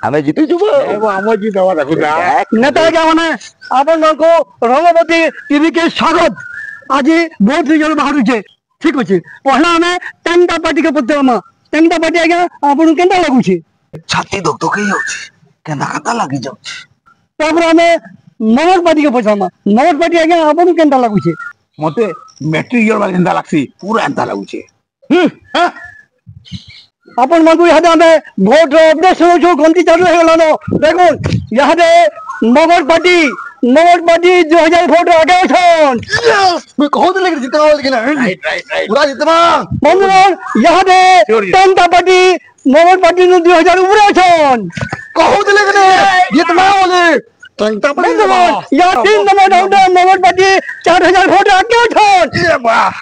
ଆମେ ଜିତିଯିବୁ ଆମ ଜିତବା ଦେଖୁଥା नेता क्या माने आपण को रंगवती टीवी के स्वागत आज बहुत रिजल्ट बाहर छे ठीक अछि पहला हमें टेंटा पार्टी के पत्ते टेंटा पार्टी आज्ञा आपण केंता लागु छे छाती धक धक हे जाउछि केंदा खाता लागि जाउछि तापर हमें नगर पार्टी के पछामा नगर पार्टी आज्ञा आपण केंता लागु छे मते मटेरियल वाला जिंदा लागसी पूरा एंता लागुछे अपन मानकु यहाँ हमें भोट अपडेशन जो गंती चालू है गलानो देखो यहाँ दे नगर पार्टी 2000 वोट आगे छन मैं कहत लेके जितना वाला कि ना राइट पूरा जितना बंधुगण यहाँ दे टेंटा पार्टी नगर पार्टी नु 2000 ऊपर छन कहत लेके जितना वाले टेंटा बंधुगण यहाँ 3 नंबर डाउन नगर पार्टी 4000 वोट आगे छन ये वाह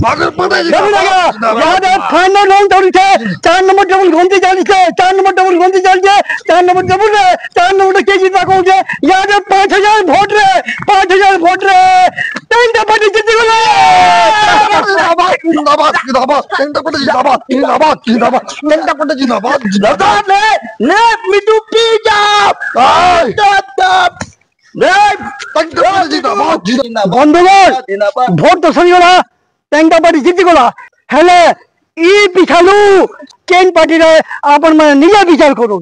मगर पता यहाँ दे फाइनल राउंड थोड़ी थे 4 नंबर डबल गंती चाली छे 4 नंबर डबल गंती चाली छे 4 नंबर डबल रे 4 नंबर के जीता कहू छे यहाँ दे 5000 वोट रे 5000 वोट रे टेंटा पार्टी जीत गेले जिंदाबाद टेंटा पार्टी जिंदाबाद टेंटा पार्टी जिंदाबाद let me to pizza बंधुगण भोट तो सरीगला टेंटा पार्टी जीति गला हेले ई पिछालू केन पार्टी रे आपण माने निजे विचार करूँ।